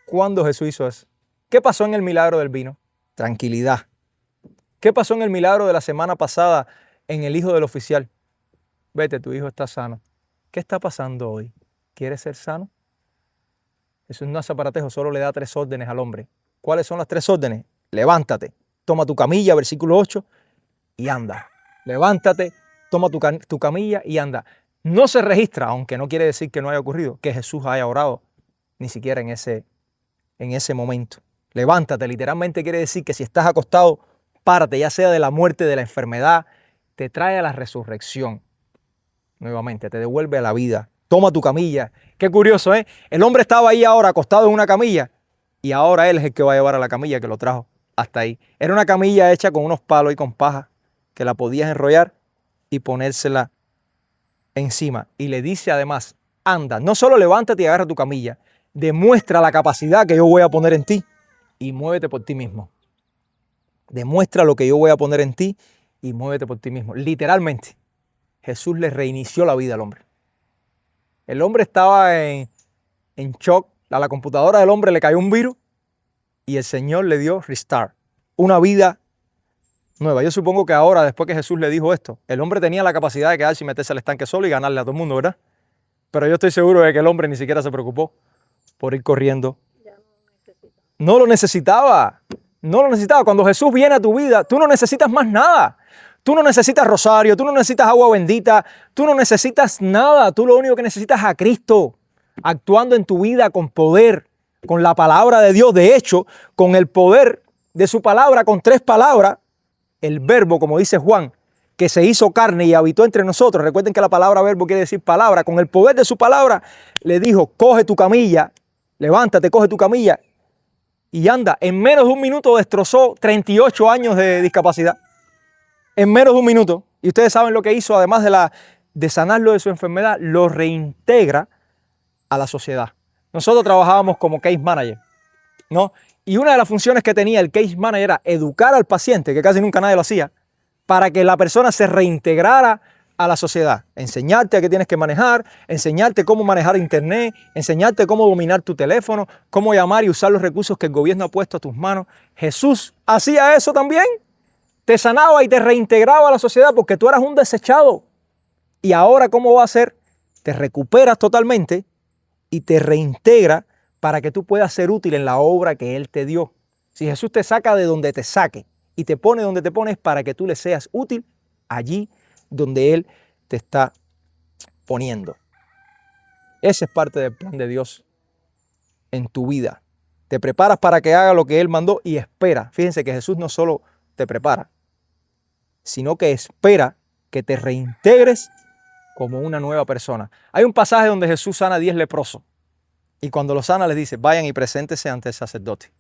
A: ¿cuándo Jesús hizo eso? ¿Qué pasó en el milagro del vino? Tranquilidad. ¿Qué pasó en el milagro de la semana pasada en el hijo del oficial? Vete, tu hijo está sano. ¿Qué está pasando hoy? ¿Quieres ser sano? Jesús no hace aparatejo, solo le da 3 órdenes al hombre. ¿Cuáles son las 3 órdenes? Levántate, toma tu camilla, versículo 8, y anda. Levántate, toma tu camilla y anda. No se registra, aunque no quiere decir que no haya ocurrido, que Jesús haya orado, ni siquiera en ese momento. Levántate, literalmente quiere decir que si estás acostado, párate, ya sea de la muerte, de la enfermedad, te trae a la resurrección. Nuevamente, te devuelve a la vida. Toma tu camilla. Qué curioso, ¿eh? El hombre estaba ahí ahora acostado en una camilla y ahora él es el que va a llevar a la camilla que lo trajo hasta ahí. Era una camilla hecha con unos palos y con paja que la podías enrollar y ponérsela encima. Y le dice además, anda, no solo levántate y agarra tu camilla, demuestra la capacidad que yo voy a poner en ti y muévete por ti mismo. Demuestra lo que yo voy a poner en ti y muévete por ti mismo. Literalmente, Jesús le reinició la vida al hombre. El hombre estaba en shock. A la computadora del hombre le cayó un virus y el Señor le dio restart, una vida nueva. Yo supongo que ahora, después que Jesús le dijo esto, el hombre tenía la capacidad de quedarse y meterse al estanque solo y ganarle a todo el mundo, ¿verdad? Pero yo estoy seguro de que el hombre ni siquiera se preocupó por ir corriendo. No lo necesitaba. No lo necesitaba. Cuando Jesús viene a tu vida, tú no necesitas más nada. Tú no necesitas rosario, tú no necesitas agua bendita, tú no necesitas nada. Tú lo único que necesitas es a Cristo actuando en tu vida con poder, con la palabra de Dios. De hecho, con el poder de su palabra, con 3 palabras, el verbo, como dice Juan, que se hizo carne y habitó entre nosotros. Recuerden que la palabra verbo quiere decir palabra. Con el poder de su palabra le dijo, coge tu camilla, levántate, coge tu camilla y anda. En menos de un minuto destrozó 38 años de discapacidad. En menos de un minuto. Y ustedes saben lo que hizo, además de sanarlo de su enfermedad, lo reintegra a la sociedad. Nosotros trabajábamos como case manager, ¿no? Y una de las funciones que tenía el case manager era educar al paciente, que casi nunca nadie lo hacía, para que la persona se reintegrara a la sociedad. Enseñarte a qué tienes que manejar, enseñarte cómo manejar internet, enseñarte cómo dominar tu teléfono, cómo llamar y usar los recursos que el gobierno ha puesto a tus manos. Jesús hacía eso también. Te sanaba y te reintegraba a la sociedad porque tú eras un desechado. Y ahora, ¿cómo va a ser? Te recuperas totalmente y te reintegra para que tú puedas ser útil en la obra que Él te dio. Si Jesús te saca de donde te saque y te pone donde te pones para que tú le seas útil allí donde Él te está poniendo. Ese es parte del plan de Dios en tu vida. Te preparas para que haga lo que Él mandó y espera. Fíjense que Jesús no solo te prepara, sino que espera que te reintegres como una nueva persona. Hay un pasaje donde Jesús sana a 10 leprosos y cuando los sana les dice, vayan y preséntense ante el sacerdote.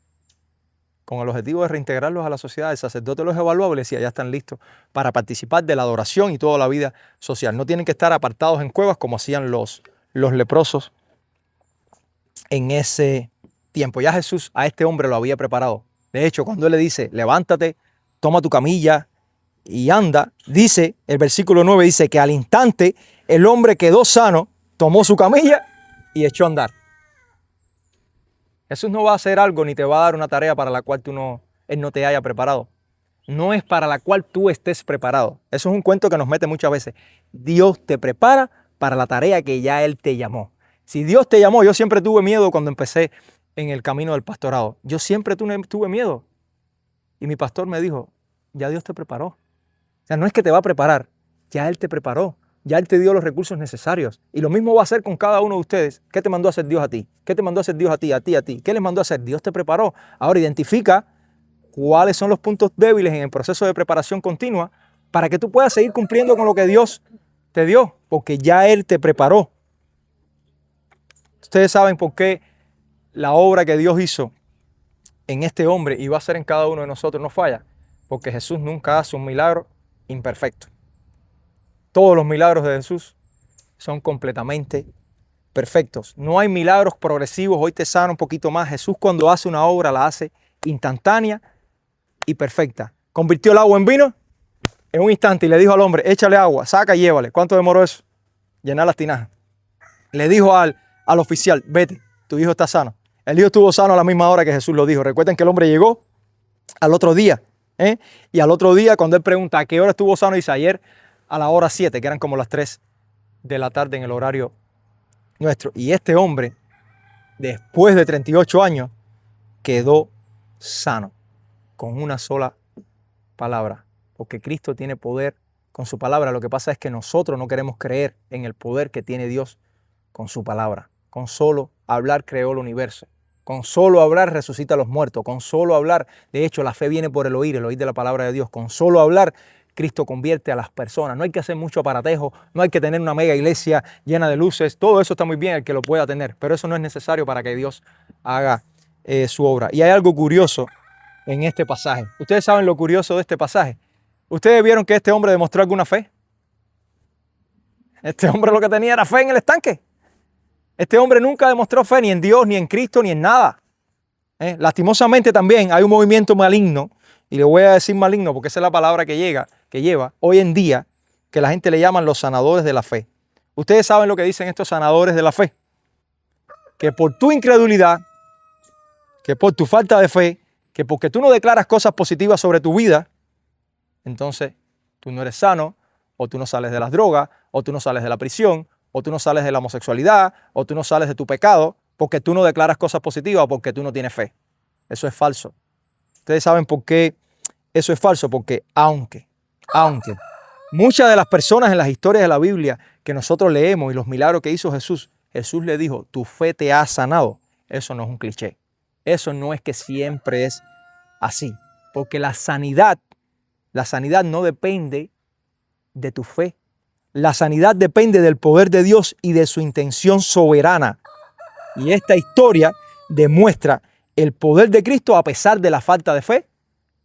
A: Con el objetivo de reintegrarlos a la sociedad, el sacerdote los evaluaba y les decía, ya están listos para participar de la adoración y toda la vida social. No tienen que estar apartados en cuevas como hacían los leprosos en ese tiempo. Ya Jesús a este hombre lo había preparado. De hecho, cuando Él le dice, levántate, toma tu camilla y anda, dice, el versículo 9 dice que al instante el hombre quedó sano, tomó su camilla y echó a andar. Jesús no va a hacer algo ni te va a dar una tarea para la cual Él no te haya preparado. No es para la cual tú estés preparado. Eso es un cuento que nos mete muchas veces. Dios te prepara para la tarea que ya Él te llamó. Si Dios te llamó, yo siempre tuve miedo cuando empecé en el camino del pastorado. Yo siempre tuve miedo. Y mi pastor me dijo, ya Dios te preparó. O sea, no es que te va a preparar, ya Él te preparó. Ya Él te dio los recursos necesarios. Y lo mismo va a hacer con cada uno de ustedes. ¿Qué te mandó a hacer Dios a ti? ¿Qué te mandó a hacer Dios a ti, a ti, a ti? ¿Qué les mandó a hacer? Dios te preparó. Ahora identifica cuáles son los puntos débiles en el proceso de preparación continua para que tú puedas seguir cumpliendo con lo que Dios te dio, porque ya Él te preparó. Ustedes saben por qué la obra que Dios hizo en este hombre y va a hacer en cada uno de nosotros no falla, porque Jesús nunca hace un milagro imperfecto. Todos los milagros de Jesús son completamente perfectos. No hay milagros progresivos, hoy te sana un poquito más. Jesús cuando hace una obra la hace instantánea y perfecta. Convirtió el agua en vino en un instante y le dijo al hombre, échale agua, saca y llévale. ¿Cuánto demoró eso? Llenar las tinajas. Le dijo al oficial, vete, tu hijo está sano. El hijo estuvo sano a la misma hora que Jesús lo dijo. Recuerden que el hombre llegó al otro día. Y al otro día cuando él pregunta a qué hora estuvo sano, dice ayer a la hora 7, que eran como las 3 de la tarde en el horario nuestro. Y este hombre, después de 38 años, quedó sano con una sola palabra. Porque Cristo tiene poder con su palabra. Lo que pasa es que nosotros no queremos creer en el poder que tiene Dios con su palabra. Con solo hablar creó el universo. Con solo hablar resucita a los muertos. Con solo hablar, de hecho, la fe viene por el oír de la palabra de Dios. Con solo hablar, Cristo convierte a las personas. No hay que hacer mucho aparatejo, no hay que tener una mega iglesia llena de luces. Todo eso está muy bien el que lo pueda tener, pero eso no es necesario para que Dios haga su obra. Y hay algo curioso en este pasaje. Ustedes saben lo curioso de este pasaje. ¿Ustedes vieron que este hombre demostró alguna fe? Este hombre lo que tenía era fe en el estanque. Este hombre nunca demostró fe ni en Dios, ni en Cristo, ni en nada. Lastimosamente también hay un movimiento maligno, y le voy a decir maligno porque esa es la palabra que lleva hoy en día, que la gente le llaman los sanadores de la fe. Ustedes saben lo que dicen estos sanadores de la fe. Que por tu incredulidad, que por tu falta de fe, que porque tú no declaras cosas positivas sobre tu vida, entonces tú no eres sano, o tú no sales de las drogas, o tú no sales de la prisión, o tú no sales de la homosexualidad, o tú no sales de tu pecado, porque tú no declaras cosas positivas o porque tú no tienes fe. Eso es falso. Ustedes saben por qué eso es falso, porque aunque muchas de las personas en las historias de la Biblia que nosotros leemos y los milagros que hizo Jesús, Jesús le dijo, tu fe te ha sanado. Eso no es un cliché. Eso no es que siempre es así, porque la sanidad no depende de tu fe. La sanidad depende del poder de Dios y de su intención soberana. Y esta historia demuestra el poder de Cristo a pesar de la falta de fe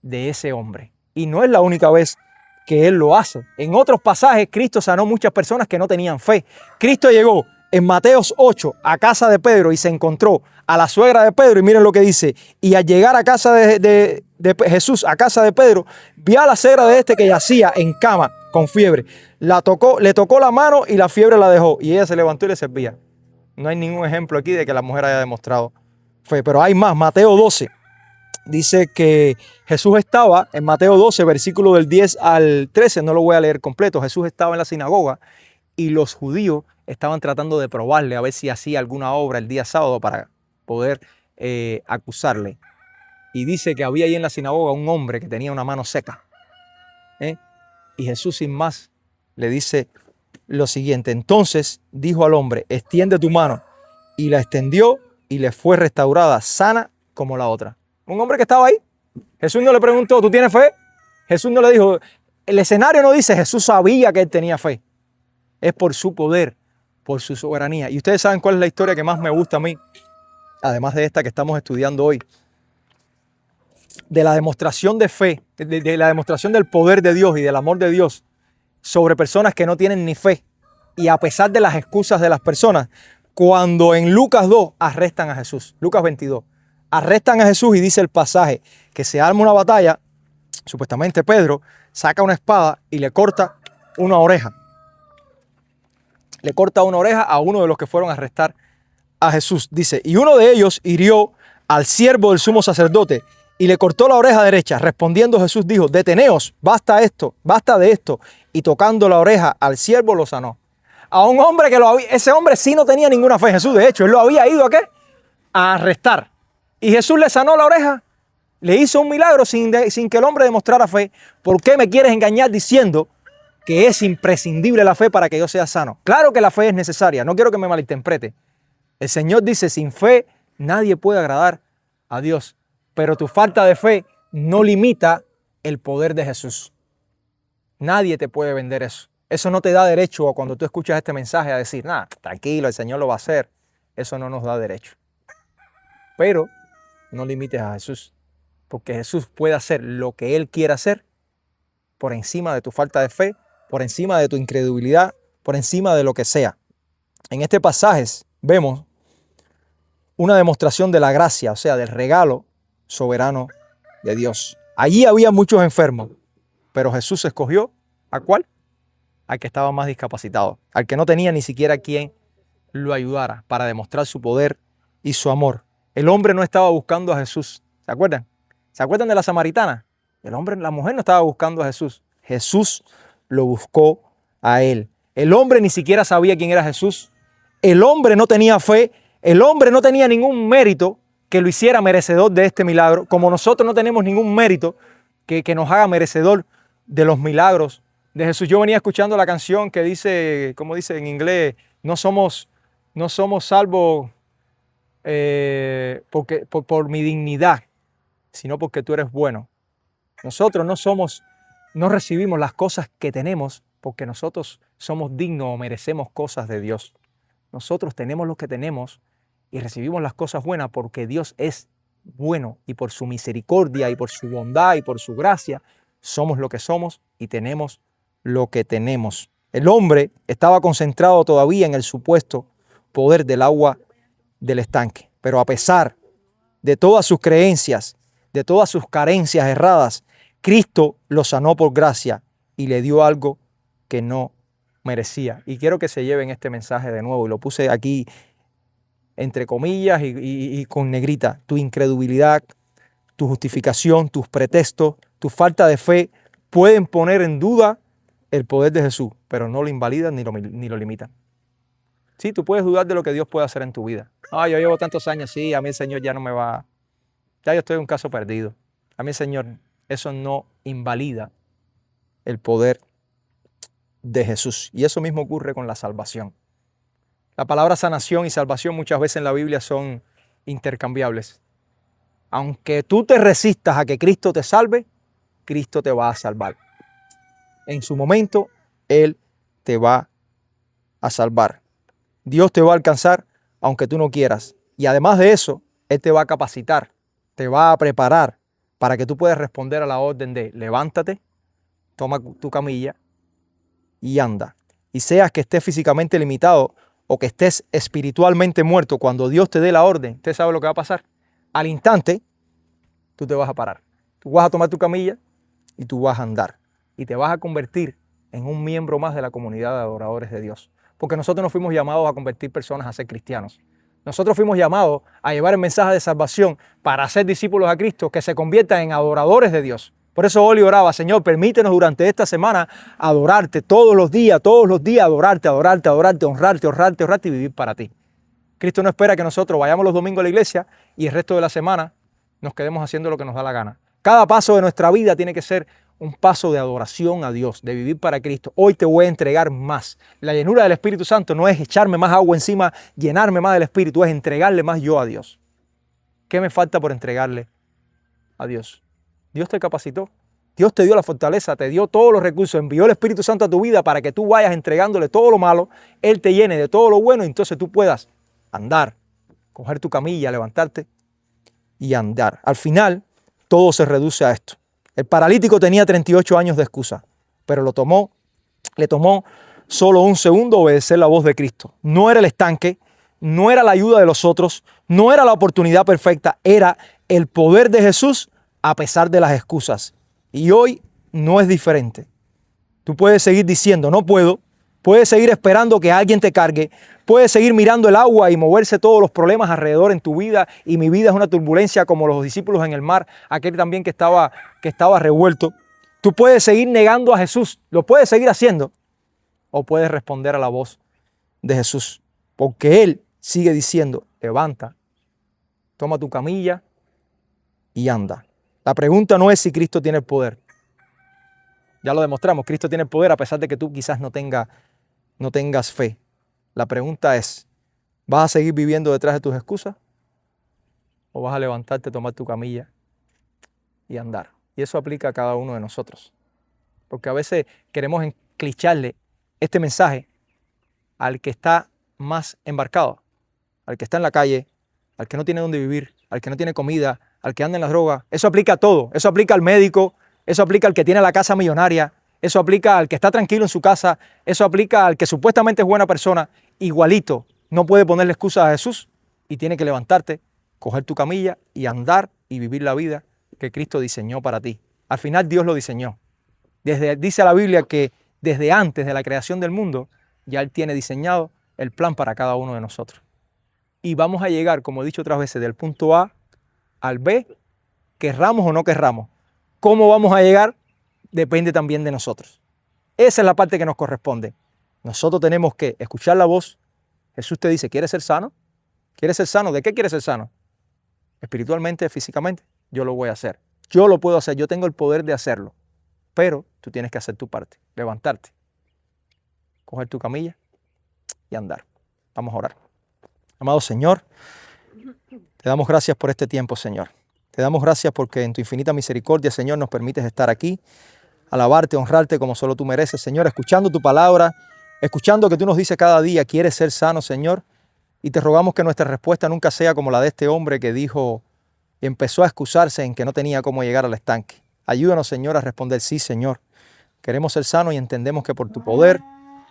A: de ese hombre. Y no es la única vez que Él lo hace. En otros pasajes, Cristo sanó muchas personas que no tenían fe. Cristo llegó en Mateos 8 a casa de Pedro y se encontró a la suegra de Pedro, y miren lo que dice, y al llegar a casa de Jesús, a casa de Pedro, vio a la suegra de este que yacía en cama con fiebre. Le tocó la mano y la fiebre la dejó, y ella se levantó y le servía. No hay ningún ejemplo aquí de que la mujer haya demostrado fe, pero hay más. Mateo 12 dice que Jesús estaba, en Mateo 12, versículo del 10 al 13, no lo voy a leer completo, Jesús estaba en la sinagoga y los judíos estaban tratando de probarle a ver si hacía alguna obra el día sábado para poder acusarle. Y dice que había ahí en la sinagoga un hombre que tenía una mano seca. Y Jesús sin más le dice lo siguiente. Entonces dijo al hombre, extiende tu mano. Y la extendió y le fue restaurada, sana como la otra. Un hombre que estaba ahí. Jesús no le preguntó, ¿tú tienes fe? Jesús no le dijo, el escenario no dice, Jesús sabía que él tenía fe. Es por su poder, por su soberanía. Y ustedes saben cuál es la historia que más me gusta a mí, además de esta que estamos estudiando hoy, de la demostración de fe, de la demostración del poder de Dios y del amor de Dios sobre personas que no tienen ni fe. Y a pesar de las excusas de las personas, cuando en Lucas 2 arrestan a Jesús, Lucas 22, arrestan a Jesús y dice el pasaje que se arma una batalla, supuestamente Pedro saca una espada y le corta una oreja. Le corta una oreja a uno de los que fueron a arrestar a Jesús. Dice, y uno de ellos hirió al siervo del sumo sacerdote y le cortó la oreja derecha. Respondiendo Jesús dijo, deteneos, basta de esto. Y tocando la oreja al siervo lo sanó. A un hombre que ese hombre sí no tenía ninguna fe en Jesús. De hecho, él lo había ido ¿a qué? A arrestar. Y Jesús le sanó la oreja. Le hizo un milagro sin que el hombre demostrara fe. ¿Por qué me quieres engañar diciendo que es imprescindible la fe para que yo sea sano? Claro que la fe es necesaria. No quiero que me malinterprete. El Señor dice, sin fe nadie puede agradar a Dios. Pero tu falta de fe no limita el poder de Jesús. Nadie te puede vender eso. Eso no te da derecho a cuando tú escuchas este mensaje a decir, nada, tranquilo, el Señor lo va a hacer. Eso no nos da derecho. Pero no limites a Jesús, porque Jesús puede hacer lo que Él quiera hacer por encima de tu falta de fe, por encima de tu incredulidad, por encima de lo que sea. En este pasaje vemos una demostración de la gracia, o sea, del regalo soberano de Dios. Allí había muchos enfermos, pero Jesús escogió ¿a cuál? Al que estaba más discapacitado, al que no tenía ni siquiera quien lo ayudara para demostrar su poder y su amor. El hombre no estaba buscando a Jesús, ¿se acuerdan? ¿Se acuerdan de la samaritana? La mujer no estaba buscando a Jesús. Jesús lo buscó a él. El hombre ni siquiera sabía quién era Jesús. El hombre no tenía fe. El hombre no tenía ningún mérito que lo hiciera merecedor de este milagro, como nosotros no tenemos ningún mérito que nos haga merecedor de los milagros de Jesús. Yo venía escuchando la canción que dice, ¿cómo dice en inglés? No somos salvos por mi dignidad, sino porque tú eres bueno. Nosotros no recibimos las cosas que tenemos porque nosotros somos dignos o merecemos cosas de Dios. Nosotros tenemos lo que tenemos y recibimos las cosas buenas porque Dios es bueno y por su misericordia y por su bondad y por su gracia, somos lo que somos y tenemos lo que tenemos. El hombre estaba concentrado todavía en el supuesto poder del agua del estanque, pero a pesar de todas sus creencias, de todas sus carencias erradas, Cristo lo sanó por gracia y le dio algo que no merecía. Y quiero que se lleven este mensaje de nuevo, y lo puse aquí entre comillas y con negrita. Tu incredulidad, tu justificación, tus pretextos, tu falta de fe pueden poner en duda el poder de Jesús, pero no lo invalidan ni lo limitan. Sí, tú puedes dudar de lo que Dios puede hacer en tu vida. Yo llevo tantos años, sí, a mí el Señor ya no me va, ya yo estoy en un caso perdido. A mí el Señor, eso no invalida el poder de Jesús. Y eso mismo ocurre con la salvación. La palabra sanación y salvación muchas veces en la Biblia son intercambiables. Aunque tú te resistas a que Cristo te salve, Cristo te va a salvar. En su momento, Él te va a salvar. Dios te va a alcanzar aunque tú no quieras. Y además de eso, Él te va a capacitar, te va a preparar para que tú puedas responder a la orden de levántate, toma tu camilla y anda. Y seas que estés físicamente limitado o que estés espiritualmente muerto, cuando Dios te dé la orden, ¿usted sabe lo que va a pasar? Al instante, tú te vas a parar. Tú vas a tomar tu camilla y tú vas a andar. Y te vas a convertir en un miembro más de la comunidad de adoradores de Dios. Porque nosotros no fuimos llamados a convertir personas a ser cristianos. Nosotros fuimos llamados a llevar el mensaje de salvación para hacer discípulos a Cristo que se conviertan en adoradores de Dios. Por eso Oli oraba: Señor, permítenos durante esta semana adorarte todos los días, adorarte, honrarte y vivir para ti. Cristo no espera que nosotros vayamos los domingos a la iglesia y el resto de la semana nos quedemos haciendo lo que nos da la gana. Cada paso de nuestra vida tiene que ser un paso de adoración a Dios, de vivir para Cristo. Hoy te voy a entregar más. La llenura del Espíritu Santo no es echarme más agua encima, llenarme más del Espíritu, es entregarle más yo a Dios. ¿Qué me falta por entregarle a Dios? Dios te capacitó, Dios te dio la fortaleza, te dio todos los recursos, envió el Espíritu Santo a tu vida para que tú vayas entregándole todo lo malo, Él te llene de todo lo bueno y entonces tú puedas andar, coger tu camilla, levantarte y andar. Al final, todo se reduce a esto. El paralítico tenía 38 años de excusa, pero le tomó solo un segundo obedecer la voz de Cristo. No era el estanque, no era la ayuda de los otros, no era la oportunidad perfecta, era el poder de Jesús a pesar de las excusas. Y hoy no es diferente. Tú puedes seguir diciendo no puedo, puedes seguir esperando que alguien te cargue, puedes seguir mirando el agua y moverse todos los problemas alrededor en tu vida, y mi vida es una turbulencia como los discípulos en el mar, aquel también que estaba revuelto. Tú puedes seguir negando a Jesús, lo puedes seguir haciendo, o puedes responder a la voz de Jesús, porque Él sigue diciendo: levanta, toma tu camilla y anda. La pregunta no es si Cristo tiene el poder. Ya lo demostramos, Cristo tiene el poder a pesar de que tú quizás no tengas fe. La pregunta es: ¿vas a seguir viviendo detrás de tus excusas? ¿O vas a levantarte, tomar tu camilla y andar? Y eso aplica a cada uno de nosotros. Porque a veces queremos enclicharle este mensaje al que está más embarcado, al que está en la calle, al que no tiene dónde vivir, al que no tiene comida, al que anda en las drogas. Eso aplica a todo. Eso aplica al médico, eso aplica al que tiene la casa millonaria, eso aplica al que está tranquilo en su casa, eso aplica al que supuestamente es buena persona. Igualito, no puede ponerle excusas a Jesús y tiene que levantarte, coger tu camilla y andar y vivir la vida que Cristo diseñó para ti. Al final Dios lo diseñó. Dice la Biblia que desde antes de la creación del mundo ya Él tiene diseñado el plan para cada uno de nosotros. Y vamos a llegar, como he dicho otras veces, del punto A al B, querramos o no querramos. ¿Cómo vamos a llegar? Depende también de nosotros. Esa es la parte que nos corresponde. Nosotros tenemos que escuchar la voz. Jesús te dice: ¿quieres ser sano? ¿Quieres ser sano? ¿De qué quieres ser sano? Espiritualmente, físicamente. Yo lo voy a hacer. Yo lo puedo hacer. Yo tengo el poder de hacerlo. Pero tú tienes que hacer tu parte. Levantarte, coger tu camilla y andar. Vamos a orar. Amado Señor, te damos gracias por este tiempo, Señor. Te damos gracias porque en tu infinita misericordia, Señor, nos permites estar aquí, alabarte, honrarte como solo tú mereces, Señor, escuchando tu palabra, escuchando que tú nos dices cada día: ¿quieres ser sano, Señor? Y te rogamos que nuestra respuesta nunca sea como la de este hombre que dijo: y empezó a excusarse en que no tenía cómo llegar al estanque. Ayúdanos, Señor, a responder: sí, Señor. Queremos ser sanos y entendemos que por tu poder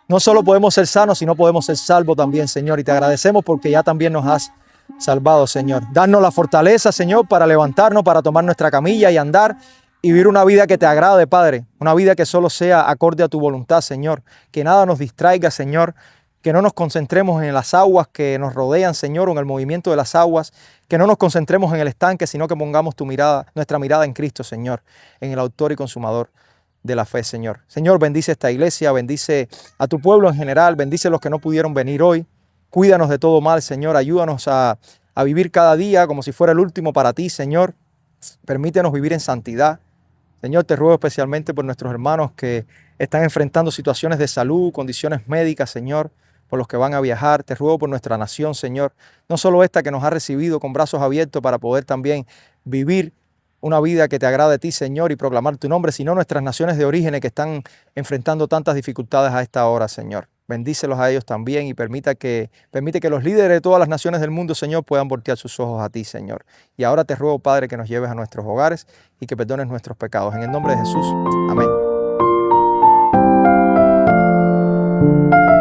A: no solo podemos ser sanos, sino podemos ser salvos también, Señor. Y te agradecemos porque ya también nos has salvado, Señor. Danos la fortaleza, Señor, para levantarnos, para tomar nuestra camilla y andar y vivir una vida que te agrade, Padre. Una vida que solo sea acorde a tu voluntad, Señor. Que nada nos distraiga, Señor. Que no nos concentremos en las aguas que nos rodean, Señor, o en el movimiento de las aguas. Que no nos concentremos en el estanque, sino que pongamos nuestra mirada en Cristo, Señor, en el autor y consumador de la fe, Señor. Señor, bendice esta iglesia, bendice a tu pueblo en general, bendice a los que no pudieron venir hoy. Cuídanos de todo mal, Señor. Ayúdanos a vivir cada día como si fuera el último para ti, Señor. Permítenos vivir en santidad. Señor, te ruego especialmente por nuestros hermanos que están enfrentando situaciones de salud, condiciones médicas, Señor, por los que van a viajar. Te ruego por nuestra nación, Señor. No solo esta que nos ha recibido con brazos abiertos para poder también vivir una vida que te agrade a ti, Señor, y proclamar tu nombre, sino nuestras naciones de origen que están enfrentando tantas dificultades a esta hora, Señor. Bendícelos a ellos también y permite que los líderes de todas las naciones del mundo, Señor, puedan voltear sus ojos a ti, Señor. Y ahora te ruego, Padre, que nos lleves a nuestros hogares y que perdones nuestros pecados. En el nombre de Jesús. Amén.